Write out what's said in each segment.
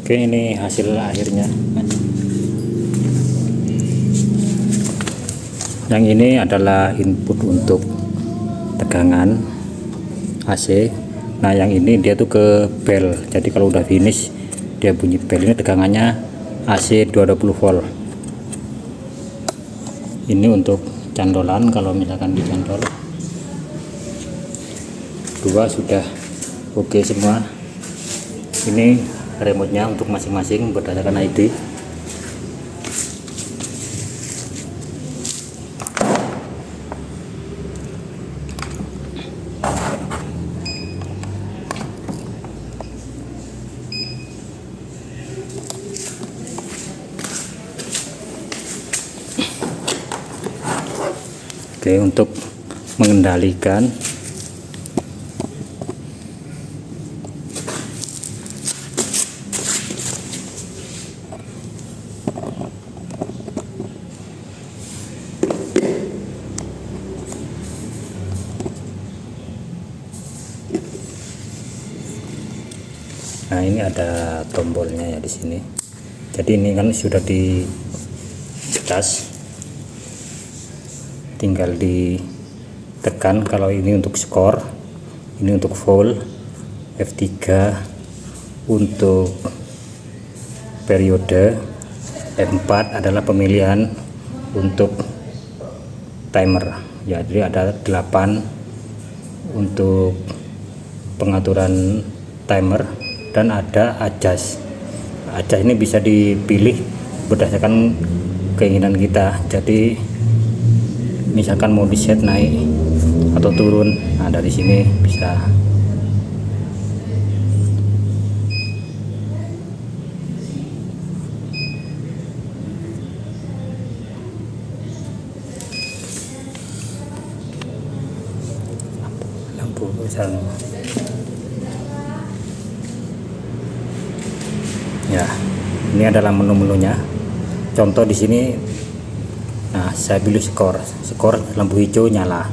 Oke, ini hasil akhirnya. Yang ini adalah input untuk tegangan AC. Nah, yang ini dia tuh ke bel. Jadi kalau udah finish dia bunyi bel. Ini tegangannya AC 220 volt. Ini untuk candolan, kalau misalkan dicandol. Dua sudah oke semua. Ini remote-nya untuk masing-masing berdasarkan ID. Oke, untuk mengendalikan nah, ini ada tombolnya ya di sini. Jadi ini kan sudah dicas, tinggal ditekan. Kalau ini untuk skor, ini untuk volt, F3 untuk periode, F4 adalah pemilihan untuk timer ya. Jadi ada 8 untuk pengaturan timer, dan ada adjust. Adjust ini bisa dipilih berdasarkan keinginan kita. Jadi misalkan mau di set naik atau turun, nah dari sini bisa. Lampu misalnya ya, ini adalah menu-menunya. Contoh di sini, nah saya pilih skor lampu hijau nyala.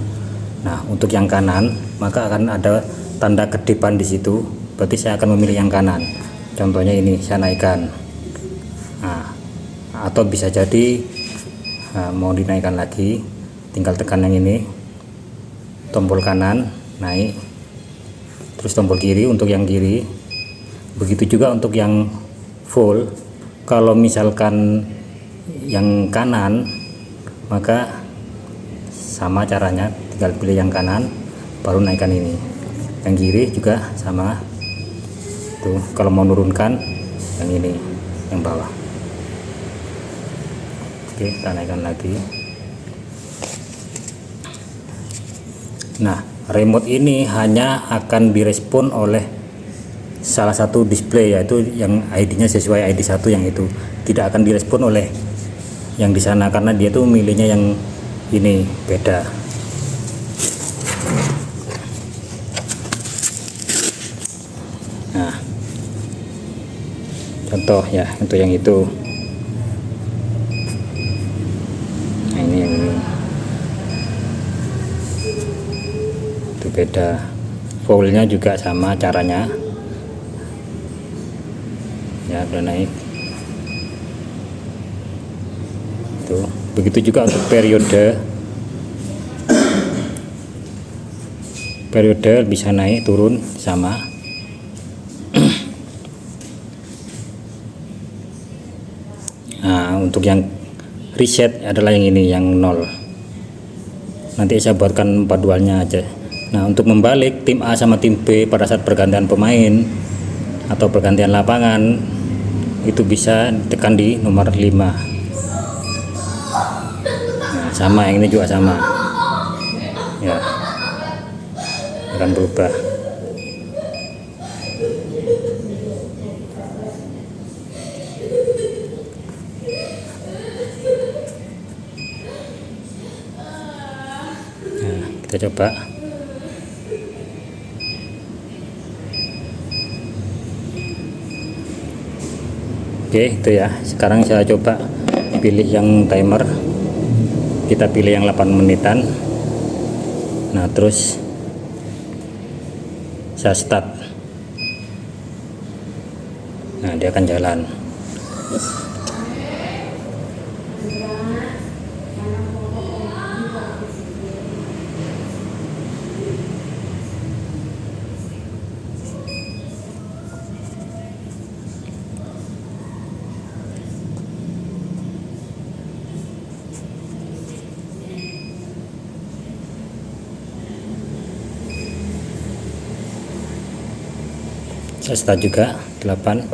Nah, untuk yang kanan maka akan ada tanda kedipan di situ, berarti saya akan memilih yang kanan. Contohnya ini saya naikkan. Nah, atau bisa jadi mau dinaikkan lagi, tinggal tekan yang ini, tombol kanan naik, terus tombol kiri untuk yang kiri. Begitu juga untuk yang full. Kalau misalkan yang kanan, maka sama caranya, tinggal pilih yang kanan baru naikkan ini. Yang kiri juga sama tuh. Kalau mau nurunkan yang ini, yang bawah. Oke, kita naikkan lagi. Nah, remote ini hanya akan direspon oleh salah satu display, yaitu yang ID-nya sesuai ID 1 yang itu. Tidak akan direspon oleh yang di sana karena dia tuh milihnya yang ini beda. Nah, contoh ya untuk yang itu. Nah, ini yang ini. Itu beda. Voltnya juga sama caranya. Ya, udah naik. Tuh, begitu juga untuk periode bisa naik turun sama. Nah, untuk yang reset adalah yang ini, yang 0. Nanti saya buatkan paduannya aja. Nah, untuk membalik tim A sama tim B pada saat pergantian pemain atau pergantian lapangan, itu bisa tekan di nomor 5. Nah, sama yang ini juga sama ya, akan berubah. Nah, kita coba. Oke, itu ya. Sekarang saya coba pilih yang timer. Kita pilih yang 8 menitan. Nah, terus saya start. Nah, dia akan jalan. Saya start juga 8.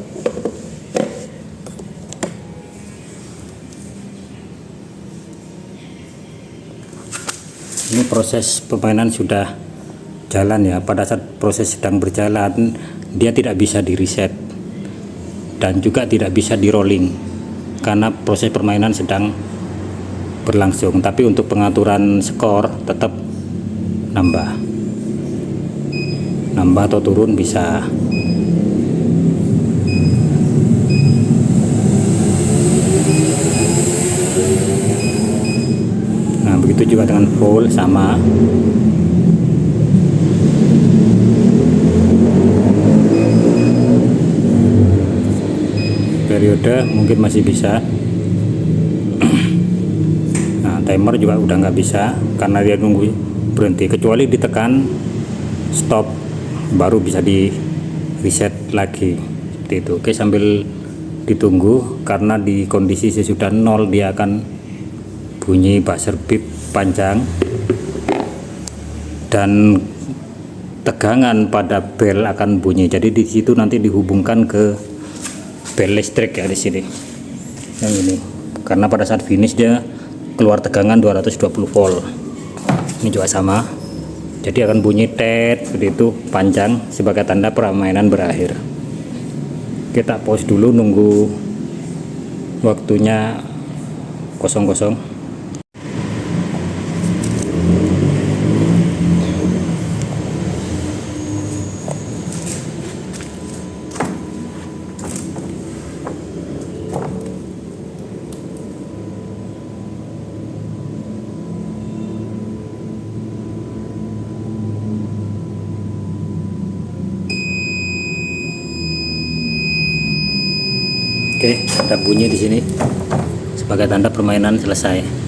Ini proses permainan sudah jalan ya. Pada saat proses sedang berjalan, dia tidak bisa di reset dan juga tidak bisa di rolling karena proses permainan sedang berlangsung. Tapi untuk pengaturan skor tetap nambah atau turun bisa. Nah, begitu juga dengan full, sama. Periode mungkin masih bisa. Nah, timer juga udah nggak bisa karena dia nunggu berhenti, kecuali ditekan stop baru bisa di reset lagi seperti itu. Oke, sambil ditunggu karena di kondisi sesudah 0 dia akan bunyi buzzer beep panjang dan tegangan pada bel akan bunyi. Jadi di situ nanti dihubungkan ke bel listrik ya di sini. Yang ini karena pada saat finish dia keluar tegangan 220 volt. Ini juga sama. Jadi akan bunyi tet seperti itu panjang sebagai tanda permainan berakhir. Kita pause dulu nunggu waktunya kosong. Oke, ada bunyi di sini sebagai tanda permainan selesai.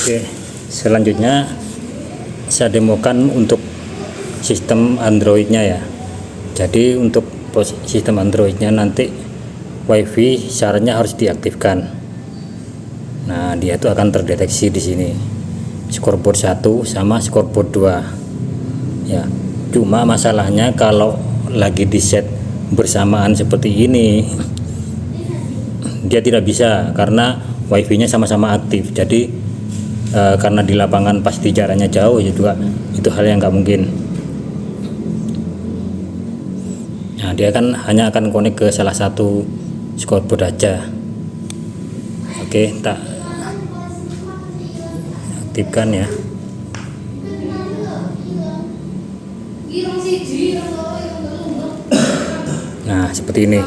Oke, selanjutnya saya demokan untuk sistem Androidnya ya. Jadi untuk sistem Androidnya nanti WiFi syaratnya harus diaktifkan. Nah, dia itu akan terdeteksi di sini. Scoreboard 1 sama scoreboard 2. Ya. Cuma masalahnya kalau lagi di set bersamaan seperti ini, dia tidak bisa karena WiFi-nya sama-sama aktif. Jadi karena di lapangan pasti jaraknya jauh ya juga itu hal yang nggak mungkin. Nah, dia kan hanya akan connect ke salah satu scoreboard aja. Oke, tak aktifkan ya. Nah, seperti ini.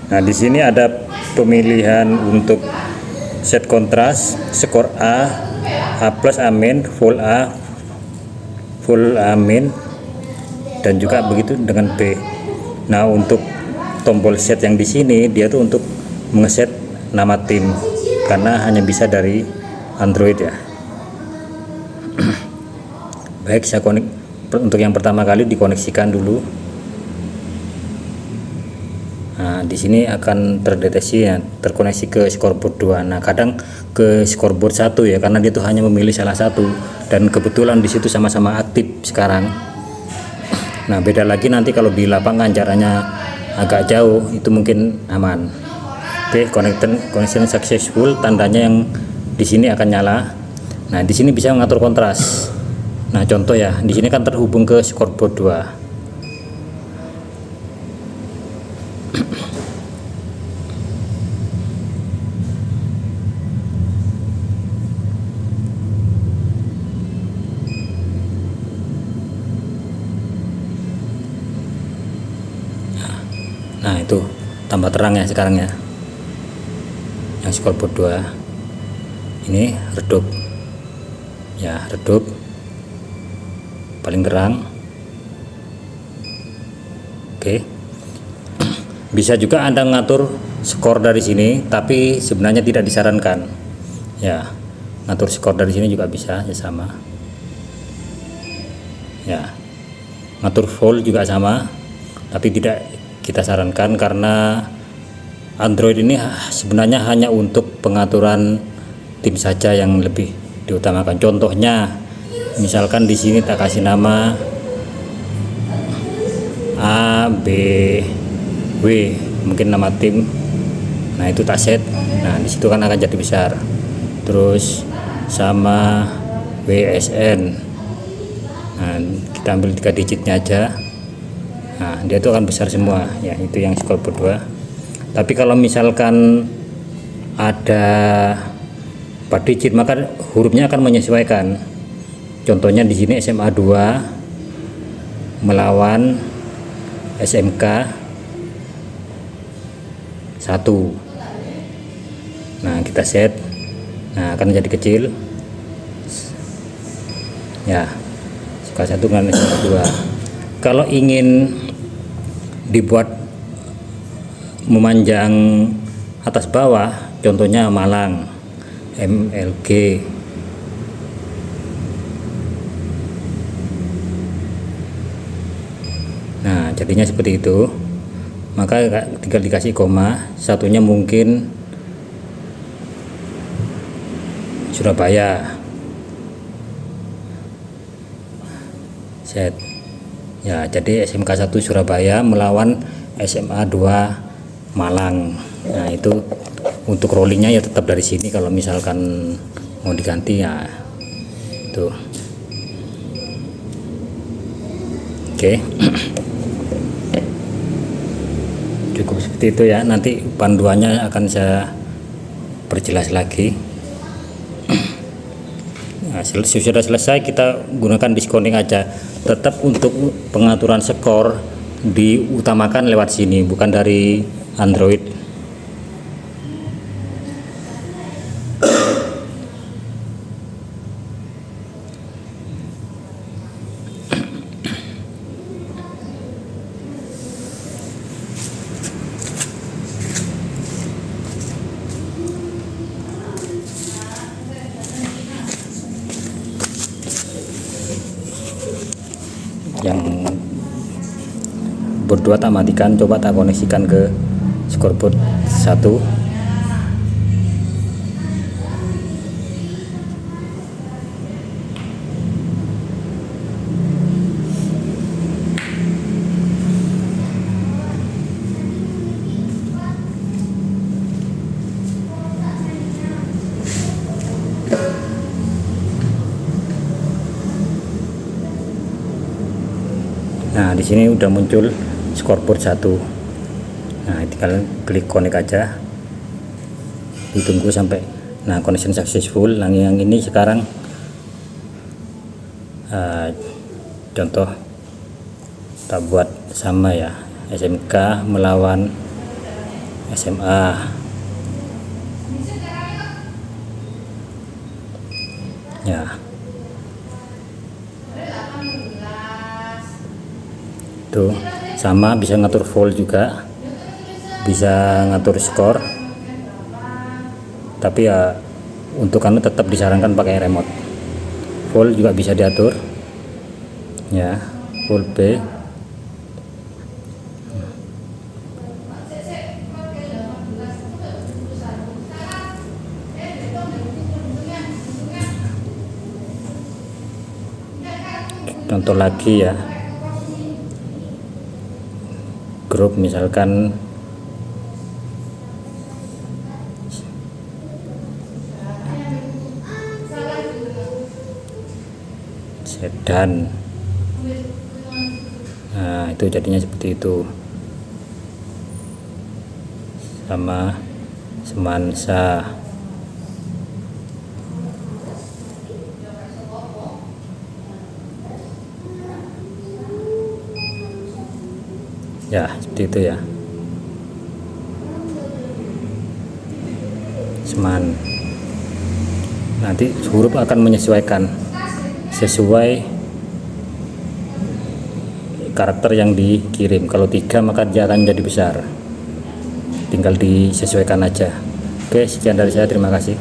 Nah, di sini ada pemilihan untuk set kontras, skor A plus A min, full A min, dan juga begitu dengan B. Nah, untuk tombol set yang di sini dia tuh untuk mengeset nama tim karena hanya bisa dari Android ya. Baik, saya connect untuk yang pertama kali dikoneksikan dulu. Nah, di sini akan terdeteksi ya, terkoneksi ke scoreboard 2. Nah, kadang ke scoreboard 1 ya karena dia tuh hanya memilih salah satu dan kebetulan di situ sama-sama aktif sekarang. Nah, beda lagi nanti kalau di lapangan jaraknya agak jauh itu mungkin aman. Oke, connection successful, tandanya yang di sini akan nyala. Nah, di sini bisa mengatur kontras. Nah, contoh ya, di sini kan terhubung ke scoreboard 2. Nah, itu tambah terang ya sekarang ya. Yang scoreboard 2 ini redup. Ya, redup paling terang. Oke. Bisa juga Anda ngatur skor dari sini, tapi sebenarnya tidak disarankan. Ya, ngatur skor dari sini juga bisa, ya sama. Ya. Ngatur volt juga sama, tapi tidak kita sarankan karena Android ini sebenarnya hanya untuk pengaturan tim saja yang lebih diutamakan. Contohnya, misalkan di sini tak kasih nama A, B, W, mungkin nama tim. Nah, itu tak set. Nah, di situ kan akan jadi besar. Terus sama WSN. Nah, kita ambil 3 digitnya aja. Nah, dia itu akan besar semua ya, itu yang scoreboard 2. Tapi kalau misalkan ada 4 digit maka hurufnya akan menyesuaikan. Contohnya di sini SMA 2 melawan SMK 1. Nah, kita set. Nah, akan jadi kecil. Ya, SMK 1 dengan SMK 2. Kalau ingin dibuat memanjang atas bawah, contohnya Malang MLG. Nah, jadinya seperti itu. Maka tinggal dikasih koma, satunya mungkin Surabaya. Set. Ya, jadi SMK 1 Surabaya melawan SMA 2 Malang. Nah, itu untuk rollingnya ya tetap dari sini. Kalau misalkan mau diganti ya itu. Oke. Cukup seperti itu ya. Nanti panduannya akan saya perjelas lagi. Nah, sudah selesai, kita gunakan discounting aja. Tetap untuk pengaturan skor diutamakan lewat sini, bukan dari Android. Yang berdua tak matikan, coba tak koneksikan ke scoreboard 1. Nah, di sini udah muncul scoreboard 1. Nah, tinggal klik connect aja. Ditunggu sampai connection successful. Yang ini sekarang contoh tak buat sama ya, SMK melawan SMA. Ya. Tuh, sama bisa ngatur volt juga, bisa ngatur skor, tapi ya untuk kamu tetap disarankan pakai remote. Volt juga bisa diatur ya, volt B. Contoh lagi ya, grup misalkan sedan. Nah, itu jadinya seperti itu. Sama semansa. Ya, seperti itu ya. Seman. Nanti huruf akan menyesuaikan sesuai karakter yang dikirim. Kalau 3 maka dia akan jadi besar. Tinggal disesuaikan aja. Oke, sekian dari saya. Terima kasih.